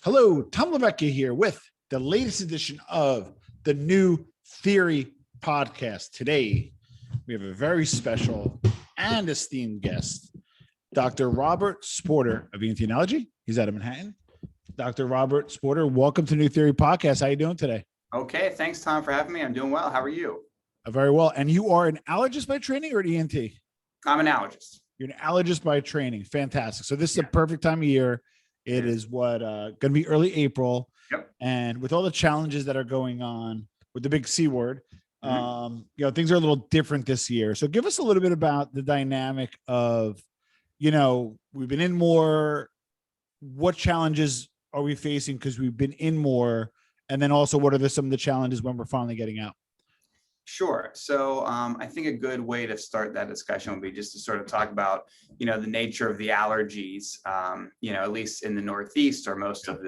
Hello, Tom Lavecchia here with the latest edition of the New Theory podcast. Today, we have a very special and esteemed guest, Dr. Robert Sporter of ENT and Allergy. He's out of Manhattan. Dr. Robert Sporter, welcome to New Theory podcast. How are you doing today? Okay, thanks, Tom, for having me. I'm doing well. How are you? Very well. And you are an allergist by training or an ENT? I'm an allergist. You're an allergist by training. Fantastic. So this is a perfect time of year. It is what going to be early April. Yep. And with all the challenges that are going on with the big C word, things are a little different this year. So give us a little bit about the dynamic of, we've been in more. What challenges are we facing because we've been in more? And then also, what are some of the challenges when we're finally getting out? Sure. So I think a good way to start that discussion would be just to sort of talk about, the nature of the allergies, at least in the Northeast or most of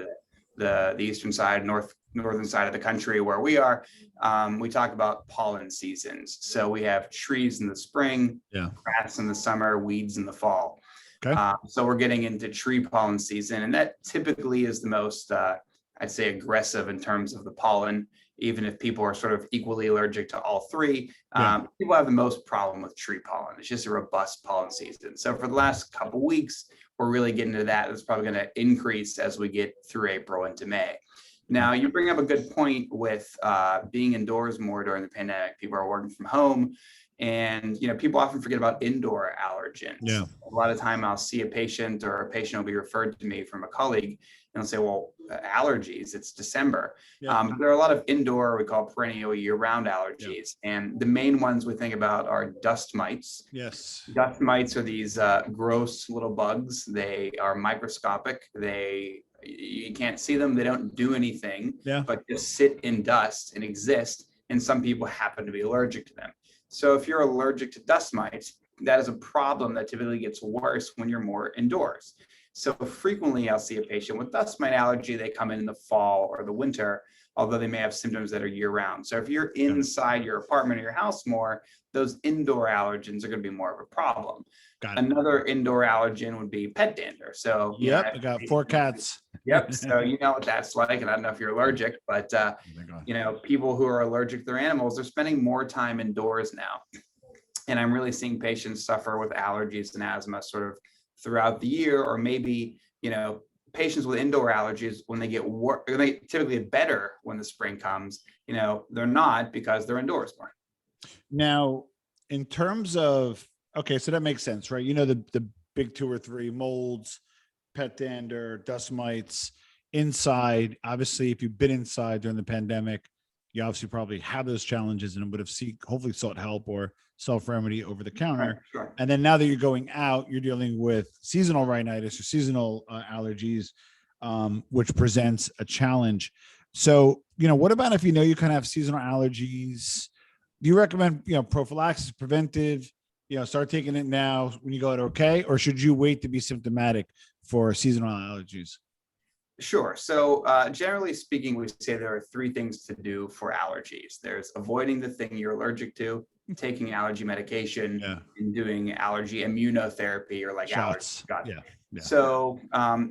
the eastern side, northern side of the country where we are. We talk about pollen seasons. So we have trees in the spring, grass in the summer, weeds in the fall. Okay. So we're getting into tree pollen season, and that typically is the most, I'd say, aggressive in terms of the pollen. Even if people are sort of equally allergic to all three, people have the most problem with tree pollen. It's just a robust pollen season. So for the last couple of weeks, we're really getting to that. It's probably going to increase as we get through April into May. Now, you bring up a good point with being indoors more during the pandemic. People are working from home. And, people often forget about indoor allergens. Yeah. A lot of time I'll see a patient or a patient will be referred to me from a colleague and they'll say, well, allergies, it's December. There are a lot of indoor, we call perennial year-round allergies. And the main ones we think about are dust mites. Yes. Dust mites are these gross little bugs. They are microscopic. You can't see them. They don't do anything, but just sit in dust and exist. And some people happen to be allergic to them. So if you're allergic to dust mites, that is a problem that typically gets worse when you're more indoors. So frequently I'll see a patient with dust mite allergy. They come in the fall or the winter, although they may have symptoms that are year round. So if you're inside your apartment or your house more, those indoor allergens are going to be more of a problem. Another indoor allergen would be pet dander. So I got 4 cats. So you know what that's like, and I don't know if you're allergic, but people who are allergic to their animals are spending more time indoors now. And I'm really seeing patients suffer with allergies and asthma sort of throughout the year, or maybe, patients with indoor allergies, when they get worse, they typically get better when the spring comes, they're not because they're indoors more. Now, in terms of, so that makes sense, right? The big 2 or 3 molds, pet dander, dust mites inside. Obviously, if you've been inside during the pandemic, you obviously probably have those challenges and would have hopefully sought help or self-remedy over the counter. Sure. And then now that you're going out, you're dealing with seasonal rhinitis or seasonal allergies, which presents a challenge. So, what about if you kind of have seasonal allergies? Do you recommend, prophylaxis, preventive, start taking it now when you go out, okay? Or should you wait to be symptomatic for seasonal allergies? Sure. So generally speaking, we say there are 3 things to do for allergies. There's avoiding the thing you're allergic to, taking allergy medication, and doing allergy immunotherapy or like shots. Allergy. So,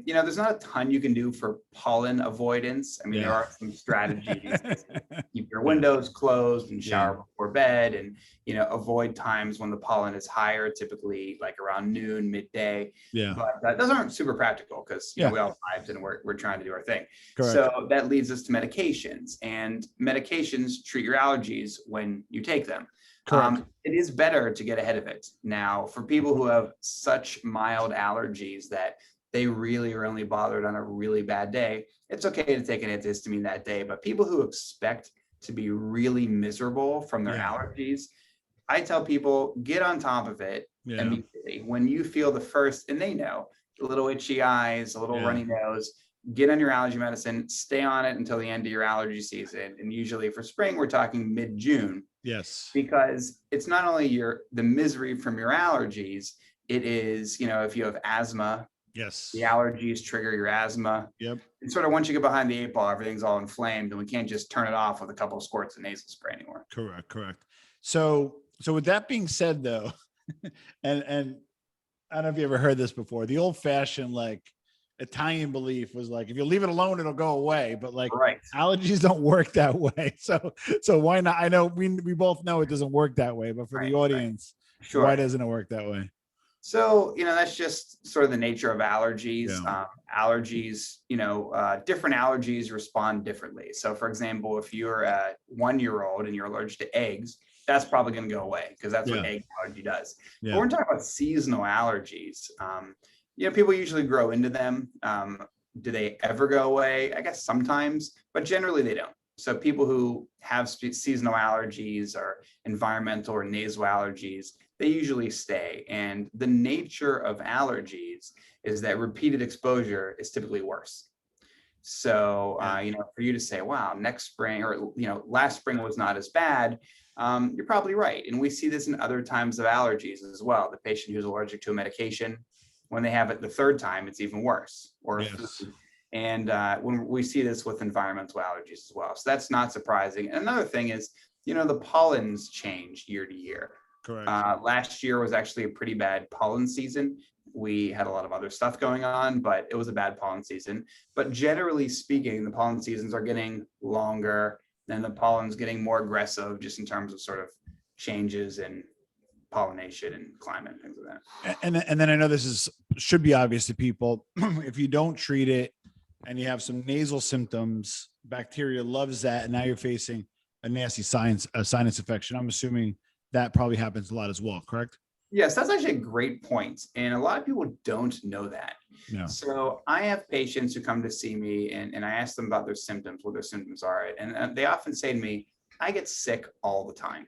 there's not a ton you can do for pollen avoidance. I mean, there are some strategies. Keep your windows closed and shower before bed, and, avoid times when the pollen is higher, typically like around noon, midday. But those aren't super practical because we all have lives and we're trying to do our thing. Correct. So that leads us to medications, and medications treat your allergies when you take them. It is better to get ahead of it. Now, for people who have such mild allergies that they really are only bothered on a really bad day, it's okay to take an antihistamine that day. But people who expect to be really miserable from their allergies, I tell people, get on top of it immediately. When you feel the first, and they know, a little itchy eyes, a little runny nose, get on your allergy medicine, stay on it until the end of your allergy season. And usually for spring, we're talking mid-June. Yes. Because it's not only the misery from your allergies, it is, if you have asthma, the allergies trigger your asthma. And sort of once you get behind the 8 ball, everything's all inflamed and we can't just turn it off with a couple of squirts of nasal spray anymore. Correct. So with that being said though, and I don't know if you ever heard this before, the old fashioned, Italian belief was like, if you leave it alone, it'll go away. But like Right. allergies don't work that way. So why not? I know we both know it doesn't work that way, but for the audience, Sure. why doesn't it work that way? So, that's just sort of the nature of allergies. Yeah. Allergies, different allergies respond differently. So, for example, if you're a 1-year-old and you're allergic to eggs, that's probably going to go away because that's what egg allergy does. Yeah. But we're talking about seasonal allergies. People usually grow into them. Do they ever go away? I guess sometimes, but generally they don't. So people who have seasonal allergies or environmental or nasal allergies, they usually stay. And the nature of allergies is that repeated exposure is typically worse. So, for you to say, wow, next spring or, last spring was not as bad, you're probably right. And we see this in other times of allergies as well. The patient who's allergic to a medication, when they have it the third time, it's even worse. Or food. And when we see this with environmental allergies as well. So that's not surprising. And another thing is, the pollens change year to year. Correct. Last year was actually a pretty bad pollen season. We had a lot of other stuff going on, but it was a bad pollen season. But generally speaking, the pollen seasons are getting longer and the pollen's getting more aggressive just in terms of sort of changes in pollination and climate and things like that. And then I know this should be obvious to people. If you don't treat it and you have some nasal symptoms, bacteria loves that. And now you're facing a nasty sinus infection. I'm assuming that probably happens a lot as well, correct? Yes, that's actually a great point. And a lot of people don't know that. Yeah. So I have patients who come to see me and I ask them about their symptoms, what their symptoms are. And they often say to me, I get sick all the time.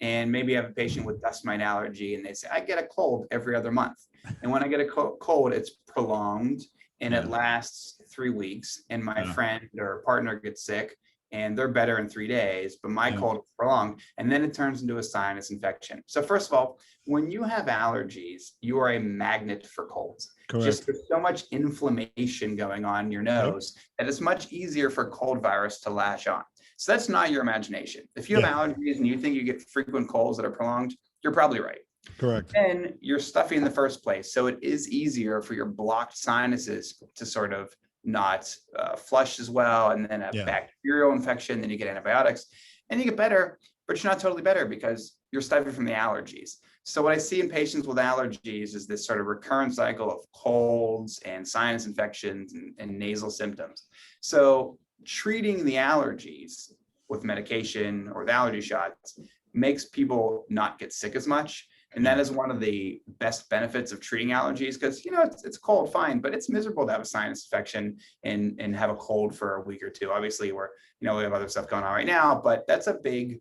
And maybe I have a patient with dust mite allergy and they say, I get a cold every other month. And when I get a cold, it's prolonged and it lasts 3 weeks. And my friend or partner gets sick and they're better in 3 days, but my cold is prolonged. And then it turns into a sinus infection. So first of all, when you have allergies, you are a magnet for colds. Correct. Just there's so much inflammation going on in your nose that it's much easier for cold virus to latch on. So that's not your imagination. If you have allergies and you think you get frequent colds that are prolonged, you're probably right. Correct. Then you're stuffy in the first place. So it is easier for your blocked sinuses to sort of not flush as well. And then a bacterial infection, then you get antibiotics and you get better, but you're not totally better because you're stuffy from the allergies. So what I see in patients with allergies is this sort of recurrent cycle of colds and sinus infections and nasal symptoms. So treating the allergies with medication or with allergy shots makes people not get sick as much. And that is one of the best benefits of treating allergies because, it's cold, fine, but it's miserable to have a sinus infection and have a cold for a week or two. Obviously, we have other stuff going on right now, but that's a big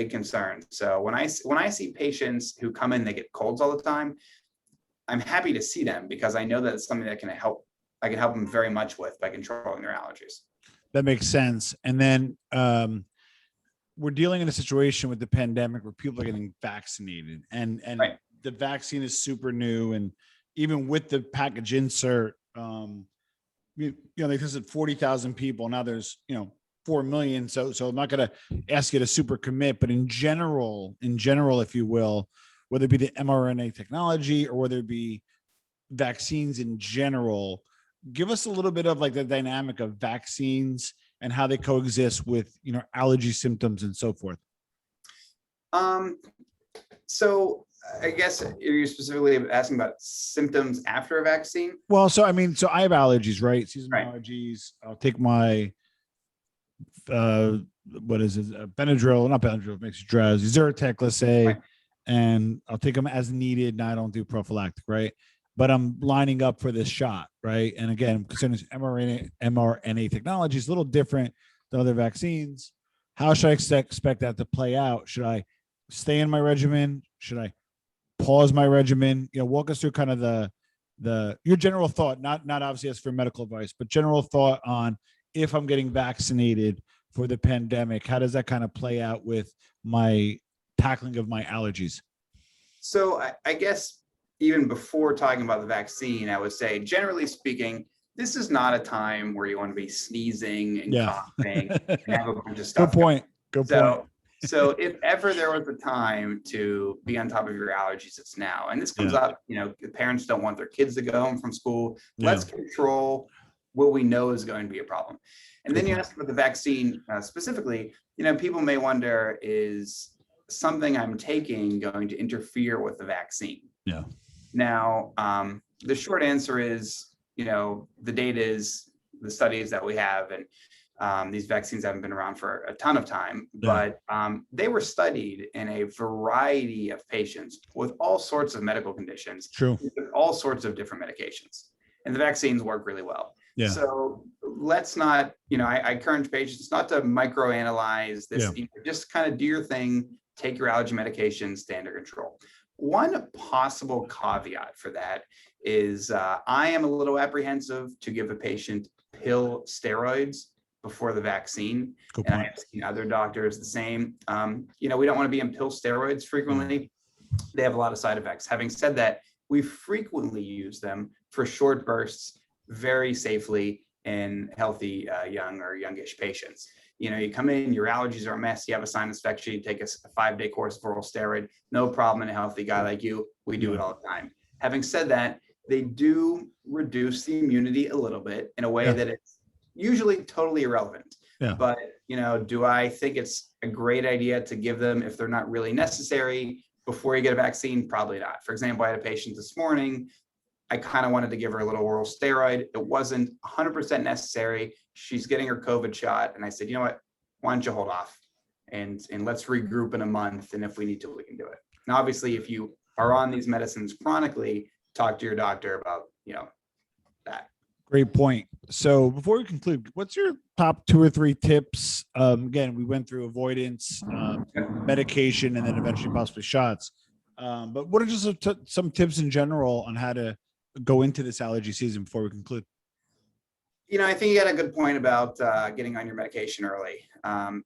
concern. So when I see patients who come in, they get colds all the time, I'm happy to see them because I know that it's something that I can help them very much with by controlling their allergies. That makes sense. And then we're dealing in a situation with the pandemic where people are getting vaccinated and the vaccine is super new. And even with the package insert, they tested 40,000 people. Now there's, 4 million. So I'm not going to ask you to super commit, but in general, if you will, whether it be the mRNA technology or whether it be vaccines in general, give us a little bit of like the dynamic of vaccines and how they coexist with, allergy symptoms and so forth. So I guess you're specifically asking about symptoms after a vaccine? Well, so I have allergies, right? Seasonal allergies. I'll take my, what is it? Benadryl, not Benadryl, it makes you drowsy. Zyrtec, let's say, and I'll take them as needed. And I don't do prophylactic, right? But I'm lining up for this shot, right? And again, considering mRNA technology is a little different than other vaccines. How should I expect that to play out? Should I stay in my regimen? Should I pause my regimen? Walk us through kind of your general thought, not obviously as for medical advice, but general thought on if I'm getting vaccinated for the pandemic, how does that kind of play out with my tackling of my allergies? So I guess even before talking about the vaccine, I would say, generally speaking, this is not a time where you want to be sneezing and coughing and have a bunch of stuff. Good point. So if ever there was a time to be on top of your allergies, it's now. And this comes up, the parents don't want their kids to go home from school. Let's control what we know is going to be a problem. And then you ask about the vaccine specifically, people may wonder, is something I'm taking going to interfere with the vaccine? Yeah. Now, the short answer is, the data is the studies that we have, and these vaccines haven't been around for a ton of time, but they were studied in a variety of patients with all sorts of medical conditions, with all sorts of different medications, and the vaccines work really well. Yeah. So let's not, I encourage patients not to microanalyze this, just kind of do your thing, take your allergy medication, stay under control. One possible caveat for that is I am a little apprehensive to give a patient pill steroids before the vaccine. And I have seen other doctors the same. We don't want to be in pill steroids frequently. They have a lot of side effects. Having said that, we frequently use them for short bursts very safely in healthy young or youngish patients. You come in, your allergies are a mess, you have a sinus infection, you take a 5-day course of oral steroid, no problem in a healthy guy like you. We do it all the time. Having said that, they do reduce the immunity a little bit in a way that it's usually totally irrelevant. But, do I think it's a great idea to give them if they're not really necessary before you get a vaccine? Probably not. For example, I had a patient this morning. I kind of wanted to give her a little oral steroid. It wasn't 100% necessary. She's getting her COVID shot. And I said, you know what, why don't you hold off and let's regroup in a month. And if we need to, we can do it. Now, obviously, if you are on these medicines chronically, talk to your doctor about, that. Great point. So before we conclude, what's your top 2 or 3 tips? Again, we went through avoidance, medication, and then eventually possibly shots. But what are just some tips in general on how to go into this allergy season before we conclude? I think you got a good point about getting on your medication early.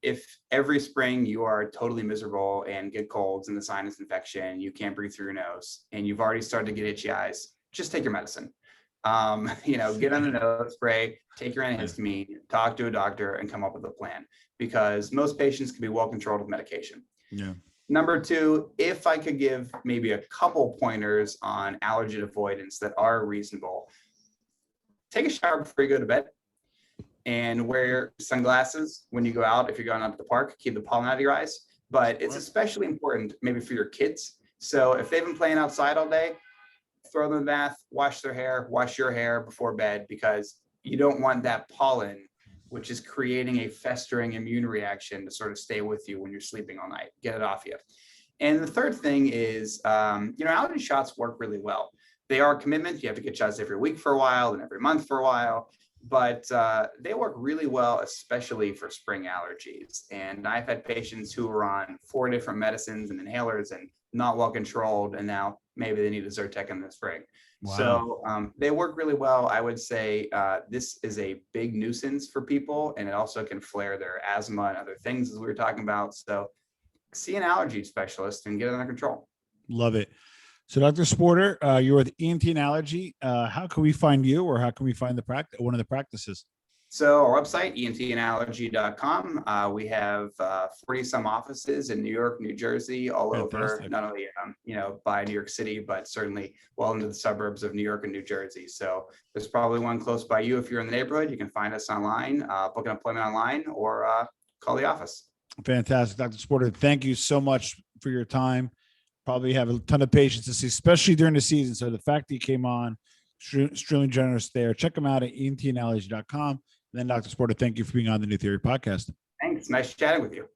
If every spring you are totally miserable and get colds and the sinus infection, you can't breathe through your nose, and you've already started to get itchy eyes, just take your medicine. Get on a nose spray, take your antihistamine, talk to a doctor, and come up with a plan, because most patients can be well controlled with medication. Yeah. Number 2, if I could give maybe a couple pointers on allergen avoidance that are reasonable, take a shower before you go to bed and wear sunglasses when you go out. If you're going out to the park, keep the pollen out of your eyes. But it's especially important maybe for your kids. So if they've been playing outside all day, throw them in the bath, wash their hair, wash your hair before bed, because you don't want that pollen, which is creating a festering immune reaction, to sort of stay with you when you're sleeping all night. Get it off you. And the third thing is, allergy shots work really well. They are a commitment. You have to get shots every week for a while and every month for a while, but they work really well, especially for spring allergies. And I've had patients who are on 4 different medicines and inhalers and not well controlled, and now maybe they need a Zyrtec in the spring. Wow. So they work really well. I would say this is a big nuisance for people, and it also can flare their asthma and other things, as we were talking about. So see an allergy specialist and get it under control. Love it. So Dr. Sporter, you're with ENT and Allergy. How can we find you, or how can we find one of the practices? So our website, entandallergy.com. We have 40 some offices in New York, New Jersey, all over, not only by New York City, but certainly well into the suburbs of New York and New Jersey. So there's probably one close by you. If you're in the neighborhood, you can find us online, book an appointment online, or call the office. Fantastic. Dr. Sporter, thank you so much for your time. Probably have a ton of patients to see, especially during the season. So the fact that you came on, extremely generous there. Check them out at entandallergy.com. And then Dr. Sporter, thank you for being on the New Theory podcast. Thanks. Nice chatting with you.